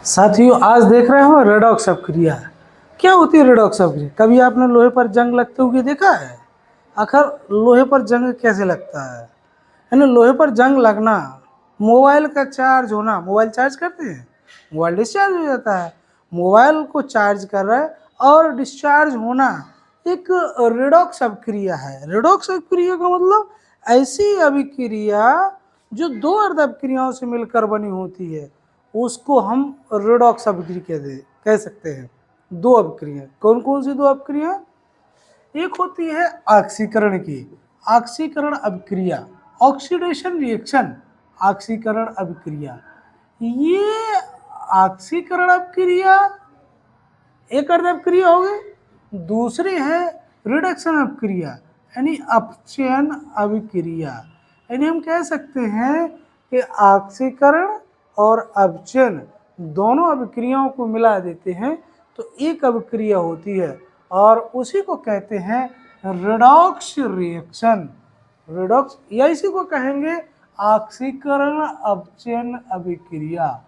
साथियों, आज देख रहे हो रेडॉक्स अपक्रिया। क्या होती है रेडॉक्स अपक्रिया? कभी आपने लोहे पर जंग लगते हुए देखा है? आखिर लोहे पर जंग कैसे लगता है? यानी लोहे पर जंग लगना, मोबाइल का चार्ज होना। मोबाइल चार्ज करते हैं, मोबाइल डिस्चार्ज हो जाता है। मोबाइल को चार्ज कर रहा है और डिस्चार्ज होना एक रेडॉक्स अपक्रिया है। रेडॉक्स अपक्रिया का मतलब ऐसी अभिक्रिया जो दो अर्ध अपक्रियाओं से मिलकर बनी होती है, उसको हम रेडॉक्स अभिक्रिया कह सकते हैं। दो अभिक्रिया, कौन कौन सी दो अभिक्रिया? एक होती है ऑक्सीकरण की, ऑक्सीकरण अभिक्रिया, ऑक्सीडेशन रिएक्शन, ऑक्सीकरण अभिक्रिया। ये ऑक्सीकरण अभिक्रिया एक अर्ध अभिक्रिया हो गई। दूसरी है रिडक्शन अभिक्रिया, यानी अपचयन अभिक्रिया। यानी हम कह सकते हैं कि ऑक्सीकरण और अपचयन दोनों अभिक्रियाओं को मिला देते हैं तो एक अभिक्रिया होती है, और उसी को कहते हैं रेडॉक्स रिएक्शन। रेडॉक्स या इसी को कहेंगे ऑक्सीकरण अपचयन अभिक्रिया।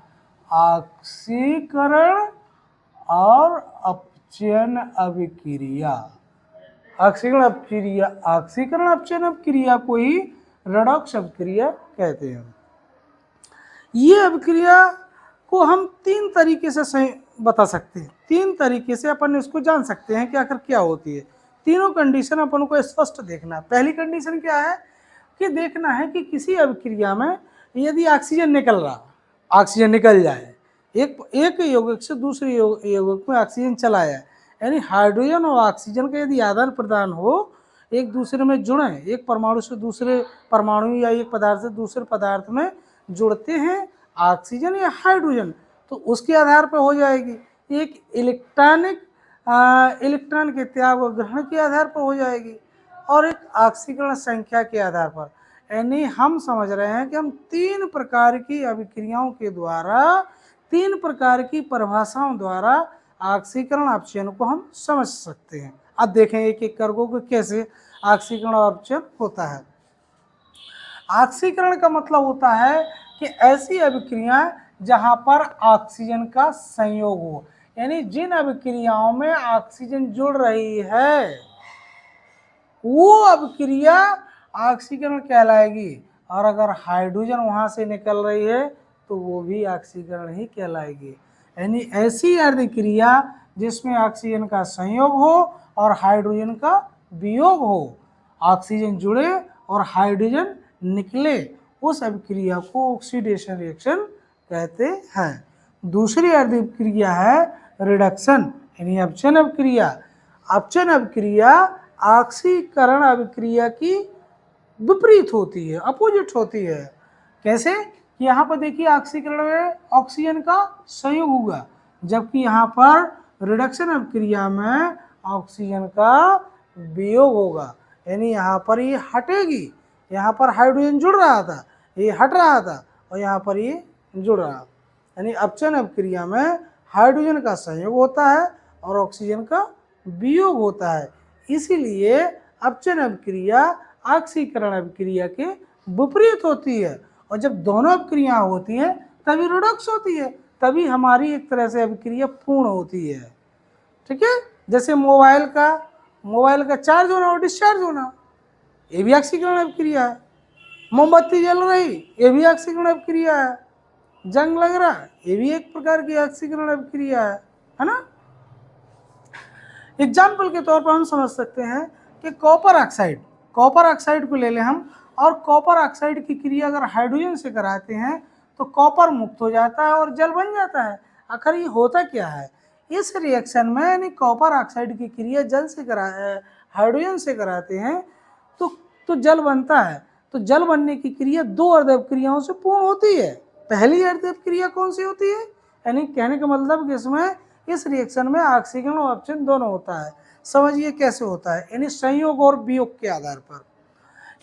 ऑक्सीकरण और अपचयन अभिक्रिया, ऑक्सीकरण अभिक्रिया, ऑक्सीकरण अपचयन अभिक्रिया को ही रेडॉक्स अभिक्रिया कहते हैं। ये अभिक्रिया को हम तीन तरीके से बता सकते हैं। तीन तरीके से अपन इसको जान सकते हैं कि आखिर क्या होती है। तीनों कंडीशन अपन को स्पष्ट देखना है। पहली कंडीशन क्या है कि देखना है कि किसी अभिक्रिया में यदि ऑक्सीजन निकल रहा, ऑक्सीजन निकल जाए, एक यौगिक से दूसरे यौगिक में ऑक्सीजन चला जाए, यानी हाइड्रोजन और ऑक्सीजन का यदि आदान प्रदान हो, एक दूसरे में जुड़े, एक परमाणु से दूसरे परमाणु या एक पदार्थ से दूसरे पदार्थ में जुड़ते हैं ऑक्सीजन या हाइड्रोजन, तो उसके आधार पर हो जाएगी। एक इलेक्ट्रॉन के त्याग और ग्रहण के आधार पर हो जाएगी, और एक ऑक्सीकरण संख्या के आधार पर। यानी हम समझ रहे हैं कि हम तीन प्रकार की अभिक्रियाओं के द्वारा, तीन प्रकार की परिभाषाओं द्वारा ऑक्सीकरण अपचयन को हम समझ सकते हैं। अब देखें एक एक करके कैसे ऑक्सीकरण और अपचयन होता है। ऑक्सीकरण का मतलब होता है कि ऐसी अभिक्रियाएं जहां पर ऑक्सीजन का संयोग हो, यानी जिन अभिक्रियाओं में ऑक्सीजन जुड़ रही है वो अभिक्रिया ऑक्सीकरण कहलाएगी, और अगर हाइड्रोजन वहां से निकल रही है तो वो भी ऑक्सीकरण ही कहलाएगी। यानी ऐसी अभिक्रिया जिसमें ऑक्सीजन का संयोग हो और हाइड्रोजन का वियोग हो, ऑक्सीजन जुड़े और हाइड्रोजन निकले, उस अभिक्रिया को ऑक्सीडेशन रिएक्शन कहते हैं। दूसरी अभिक्रिया है रिडक्शन, यानी अपचयन अभिक्रिया। अपचयन अभिक्रिया ऑक्सीकरण अभिक्रिया की विपरीत होती है, अपोजिट होती है। कैसे? कि यहाँ पर देखिए ऑक्सीकरण में ऑक्सीजन का संयोग होगा, जबकि यहाँ पर रिडक्शन अभिक्रिया में ऑक्सीजन का वियोग होगा। यानी यहाँ पर ये हटेगी, यहाँ पर हाइड्रोजन जुड़ रहा था, ये हट रहा था, और यहाँ पर ये जुड़ रहा। यानी अपचयन अभिक्रिया में हाइड्रोजन का संयोग होता है और ऑक्सीजन का वियोग होता है। इसीलिए अपचयन अभिक्रिया ऑक्सीकरण अभिक्रिया के विपरीत होती है, और जब दोनों अभिक्रिया होती हैं तभी रिडॉक्स होती है, तभी हमारी एक तरह से अभिक्रिया पूर्ण होती है। ठीक है? जैसे मोबाइल का चार्ज होना और डिस्चार्ज होना, ये भी ऑक्सीकरण अभिक्रिया है। मोमबत्ती जल रही, ये भी ऑक्सीकरण अभिक्रिया है। जंग लग रहा, ये भी एक प्रकार की ऑक्सीकरण अभिक्रिया है ना। एग्जाम्पल के तौर पर हम समझ सकते हैं कि कॉपर ऑक्साइड को ले लें हम, और कॉपर ऑक्साइड की क्रिया अगर हाइड्रोजन से कराते हैं तो कॉपर मुक्त हो जाता है और जल बन जाता है। आखिर ये होता क्या है? इस रिएक्शन में यानी कॉपर ऑक्साइड की क्रिया हाइड्रोजन से कराते हैं तो जल बनता है। तो जल बनने की क्रिया दो अर्ध अपक्रियाओं से पूर्ण होती है। पहली अर्ध अपक्रिया कौन सी होती है? यानी कहने का मतलब कि इसमें इस रिएक्शन में ऑक्सीकरण और अपचयन दोनों होता है। समझिए कैसे होता है, यानी संयोग और वियोग के आधार पर।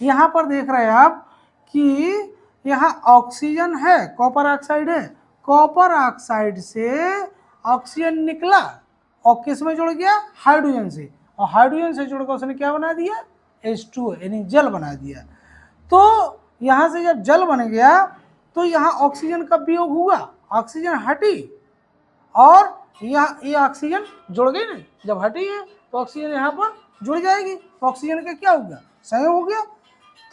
यहाँ पर देख रहे हैं आप कि यहाँ ऑक्सीजन है, कॉपर ऑक्साइड है, कॉपर ऑक्साइड से ऑक्सीजन निकला और किस में जुड़ गया? हाइड्रोजन से, और हाइड्रोजन से जुड़कर उसने क्या बना दिया? H2 यानी जल बना दिया। तो यहाँ से जब जल बन गया तो यहाँ ऑक्सीजन का वियोग हुआ, ऑक्सीजन हटी, और ये ऑक्सीजन जुड़ गई ना, जब हटी है तो ऑक्सीजन यहाँ पर जुड़ जाएगी, तो ऑक्सीजन का क्या हो गया, संयोग हो गया।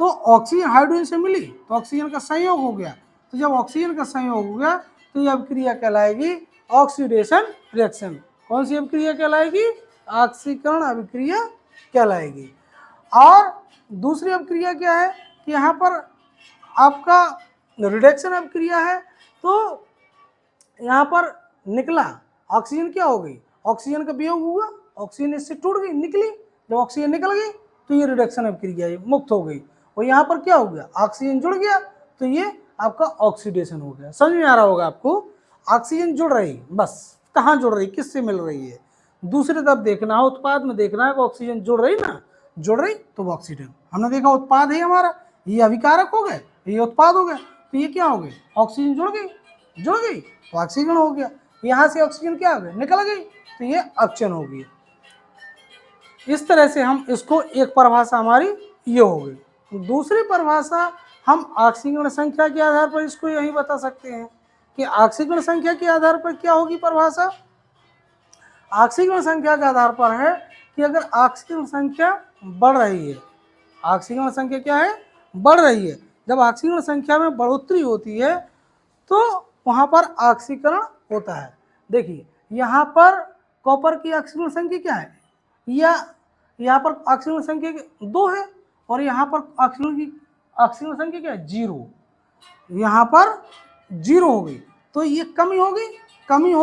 तो ऑक्सीजन हाइड्रोजन से मिली तो ऑक्सीजन का संयोग हो गया, तो जब ऑक्सीजन का संयोग हो गया तो ये अभिक्रिया कहलाएगी ऑक्सीडेशन रिएक्शन। कौन सी अभिक्रिया कहलाएगी, ऑक्सीकरण अभिक्रिया कहलाएगी। और दूसरी अभिक्रिया क्या है कि यहाँ पर आपका रिडक्शन अभिक्रिया है, तो यहाँ पर निकला ऑक्सीजन क्या हो गई, ऑक्सीजन का वियोग हुआ, ऑक्सीजन इससे टूट गई, निकली, जब ऑक्सीजन निकल गई तो ये रिडक्शन अभिक्रिया मुक्त हो गई, और यहाँ पर क्या हो गया, ऑक्सीजन जुड़ गया, तो ये आपका ऑक्सीडेशन हो गया। समझ में आ रहा होगा आपको, ऑक्सीजन जुड़ रही, बस कहाँ जुड़ रही, किससे मिल रही है, दूसरी तरफ देखना है, उत्पाद में देखना है कि ऑक्सीजन जुड़ रही ना, जुड़ रही तो वो ऑक्सीडेंट। हमने देखा उत्पाद है हमारा, ये अभिकारक हो गए, ये उत्पाद हो गए, तो ये क्या हो गए, ऑक्सीजन जुड़ गई तो ऑक्सीजन हो गया, यहाँ से ऑक्सीजन क्या हो गया, निकल गई, तो ये अपचन हो गई। इस तरह से हम इसको, एक परिभाषा हमारी ये हो गई। दूसरी परिभाषा हम ऑक्सीकरण संख्या के आधार पर इसको यही बता सकते हैं कि ऑक्सीकरण संख्या के आधार पर क्या होगी परिभाषा। ऑक्सीकरण संख्या के आधार पर है कि अगर ऑक्सीकरण संख्या बढ़ रही है, ऑक्सीकरण संख्या क्या है, बढ़ रही है, जब ऑक्सीकरण संख्या में बढ़ोतरी होती है तो वहाँ पर ऑक्सीकरण होता है। देखिए यहाँ पर कॉपर की ऑक्सीकरण संख्या क्या है, या यहाँ पर ऑक्सीकरण संख्या 2 है, और यहाँ पर ऑक्सीकरण संख्या क्या है, 0, यहाँ पर 0 हो गई, तो ये कमी हो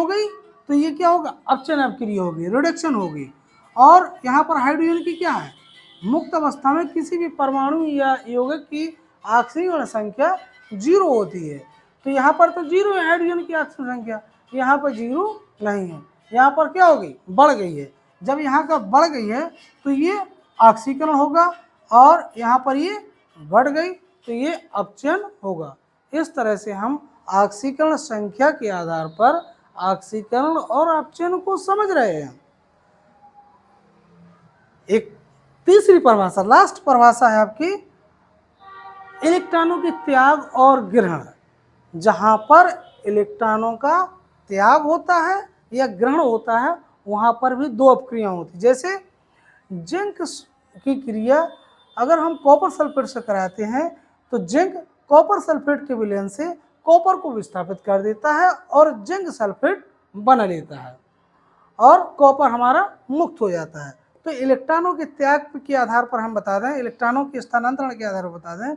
गई, तो ये क्या होगा, अपचन अभिक्रिया होगी, रिडक्शन होगी। और यहाँ पर हाइड्रोजन की क्या है, मुक्त अवस्था में किसी भी परमाणु या यौगिक की ऑक्सीकरण संख्या 0 होती है, तो यहाँ पर तो 0 है हाइड्रोजन की ऑक्सीकरण संख्या, यहाँ पर 0 नहीं है, यहाँ पर क्या हो गई, बढ़ गई है। जब यहाँ का बढ़ गई है तो ये ऑक्सीकरण होगा, और यहाँ पर ये घट गई तो ये अपचन होगा। इस तरह से हम ऑक्सीकरण संख्या के आधार पर ऑक्सीकरण और अपचन को समझ रहे हैं। एक तीसरी परिभाषा, लास्ट परिभाषा है आपकी इलेक्ट्रॉनों के त्याग और ग्रहण। जहाँ पर इलेक्ट्रॉनों का त्याग होता है या ग्रहण होता है वहाँ पर भी 2 अपक्रिया होती। जैसे जिंक की क्रिया अगर हम कॉपर सल्फेट से कराते हैं तो जिंक कॉपर सल्फेट के विलयन से कॉपर को विस्थापित कर देता है और जिंक सल्फेट बना लेता है और कॉपर हमारा मुक्त हो जाता है। तो इलेक्ट्रॉनों के त्याग के आधार पर हम बता दें, इलेक्ट्रॉनों के स्थानांतरण के आधार पर बता दें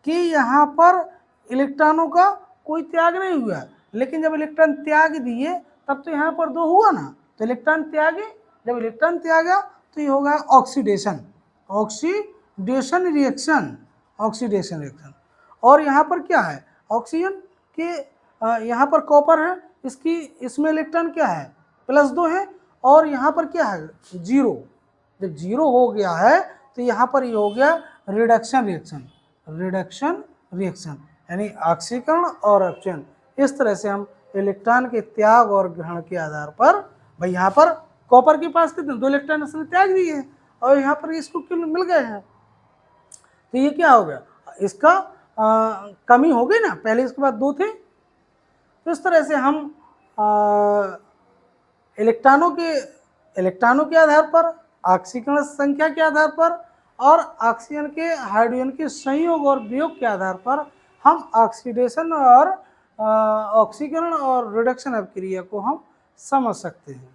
कि यहाँ पर इलेक्ट्रॉनों का कोई त्याग नहीं हुआ, लेकिन जब इलेक्ट्रॉन त्याग दिए तब तो यहाँ पर 2 हुआ ना, तो इलेक्ट्रॉन त्यागे, जब इलेक्ट्रॉन त्यागा तो ये होगा ऑक्सीडेशन रिएक्शन। और यहाँ पर क्या है, ऑक्सीजन के यहाँ पर कॉपर है, इसमें इलेक्ट्रॉन क्या है, +2 है, और यहाँ पर क्या है, 0। जब 0 हो गया है तो यहाँ पर ये हो गया रिडक्शन रिएक्शन, यानी ऑक्सीकरण और अपचन। इस तरह से हम इलेक्ट्रॉन के त्याग और ग्रहण के आधार पर, भाई यहाँ पर कॉपर के पास कितने 2 इलेक्ट्रॉन इसने त्याग दिए हैं और यहाँ पर इसको क्यों मिल गए हैं, तो ये क्या हो गया, इसका कमी हो गई ना, पहले इसके बाद 2 थे। तो इस तरह से हम इलेक्ट्रॉनों के आधार पर, ऑक्सीकरण संख्या के आधार पर और ऑक्सीजन के हाइड्रोजन के संयोग और वियोग के आधार पर हम ऑक्सीडेशन और ऑक्सीकरण और रिडक्शन अभिक्रिया को हम समझ सकते हैं।